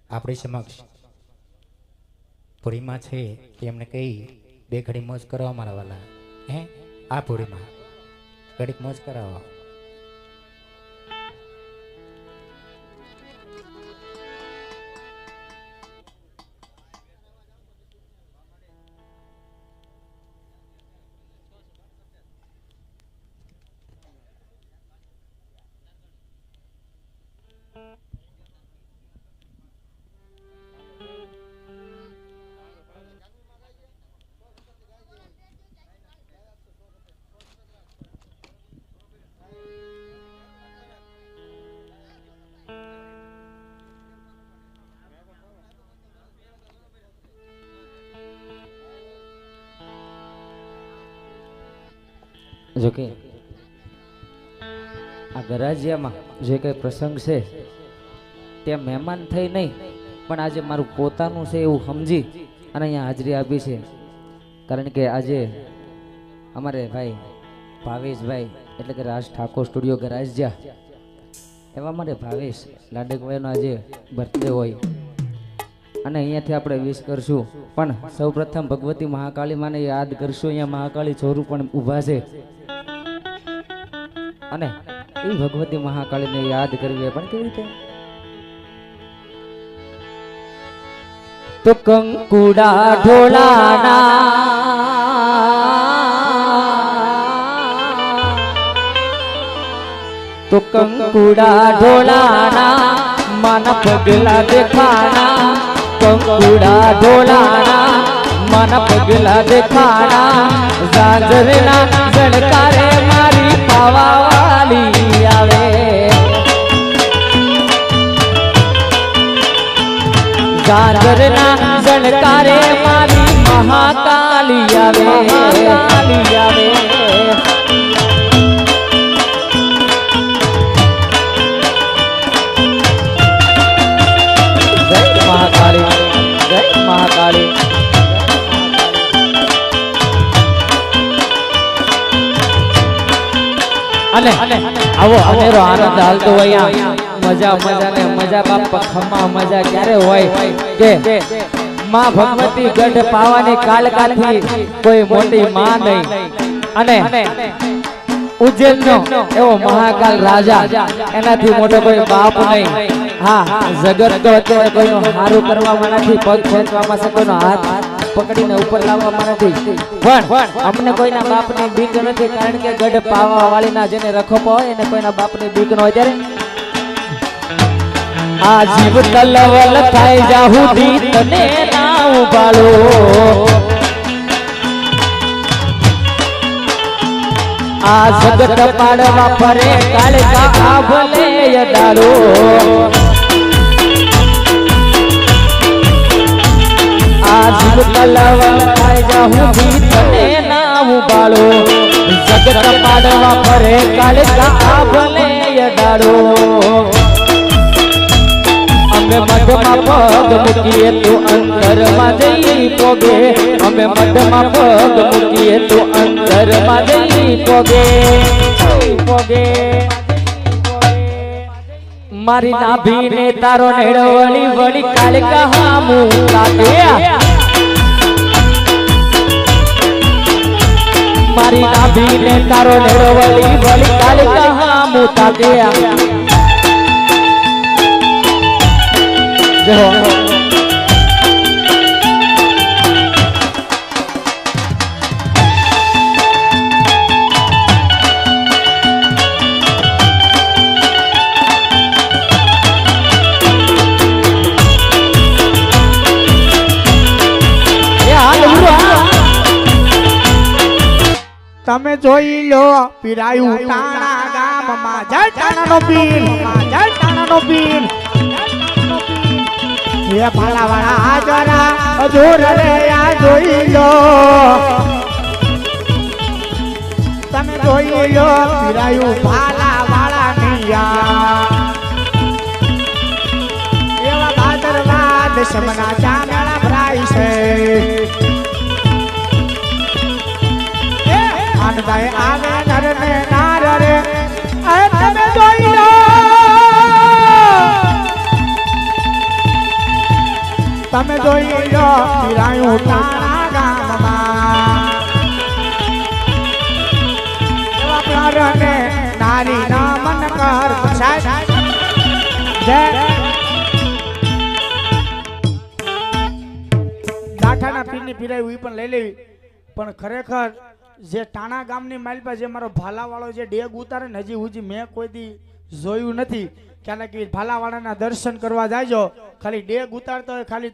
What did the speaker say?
આપણી સમક્ષ પૂરીમાં છે એમને કહી બે ઘડી મોજ કરવા મારા વાલા હે આ પૂરીમાં ઘડીક મોજ કરાવો. જોકે આ ગરાજિયામાં જે કઈ પ્રસંગ છે ત્યાં મહેમાન થઈ નહીં પણ આજે મારું પોતાનું છે એવું સમજી અને અહીંયા હાજરી આપી છે. કારણ કે આજે અમારે ભાઈ ભાવેશભાઈ એટલે કે રાજ ઠાકોર સ્ટુડિયો ગરાજિયા એવા મારે ભાવેશ લાડકભાઈનો આજે બર્થડે હોય અને અહીંયાથી આપણે વિશ કરશું. પણ સૌપ્રથમ ભગવતી મહાકાળી માને યાદ કરશું. અહીંયા મહાકાળી ચોરું પણ ઊભા છે અને એ ભગવતી મહાકાળીને યાદ કરવી પણ કેવી રીતે તો કંકુડા ઢોળાના તો કંકુડા ઢોળાના માના પગલા દેખાણા કંકુડા ઢોળાના માના પગલા દેખાણા ઝાંઝરના ઝણકારે મારી પાવાવાળી આવે ઝાંઝરના ઝણકારે મારી મહાકાળી આવે મહાકાળી આવે. જય મહાકાળી જય મહાકાળી. અને આવો અનેરો આનંદ હાલતો હોય મજા મજા ને મજા બાપ ખમ્મા મજા ક્યારે હોય કે માં ભગવતી ગઢ પાવાની કાલકાથી કોઈ મોટી માં નહીં અને ઉજ્જૈનનો એવો મહાકાલ રાજા એનાથી મોટો કોઈ બાપ નહીં. હા જગત તો અત્યારે કોઈનું હારું કરવામાં નથી, પગ ખેંચવામાં છે, કોઈનો હાથ પકડીને ઉપર લાવવામાં નથી, પણ અમને કોઈના બાપની બીક નથી. કારણ કે ગઢ પાવા વાળીના જેને રખોપો હોય એને કોઈના બાપની બીક ન હોય. ત્યારે આ જીવ તલવલ થાય જાહુદી તને ના ઉભાળો આ જગત પાડવા ફરે કાળકા આ ભલે યડાડો આ જીવ તલવલ થાય જાહુદી તને ના ઉભાળો જગત પાડવા ફરે કાળકા આ ભલે યડાડો અમે મઢમાં પગ મૂકીએ તો અંતરમાં જઈ પોગે અમે મઢમાં પગ મૂકીએ તો અંતરમાં જઈ પોગે પોગે મારી નાભીને તારો નેડો વળી વળી કાળકા હામું તાકે મારી નાભીને તારો નેડો વળી વળી કાળકા હામું તાકે તમે જોઈ લો પીરાયું ટાણા ગામમાં જય ટાણાનો પીર જય ટાણાનો પીર એ ભાલાવાળા હાજરા હજુર રે આ જોઈ લો તમે જોઈ લો પીરાયું ભાલાવાળા નિયા એવા ભાદરવા દશમના ચાંદડા ભરાય છે આનંદાય આવે નર ને નાર રે તમે જોઈ લો તમે જોઈ લો પીરાયું ટાણા ગામમાં એવા પ્યારાને નારી ના મન કર સાહેબ જય દાઠાના પીરની પીરાયું ઈ પણ લઈ લેવી પણ ખરેખર જે ટાણા ગામની માઇલ પર જે મારો ભાલાવાળો જે ડેગ ઉતારે ને હજી હુજી મેં કોઈ દી જોયું નથી. કારણ કે ભાલાવાળાના દર્શન કરવા જાજો ખાલી ડેગ ઉતારતો હોય ખાલી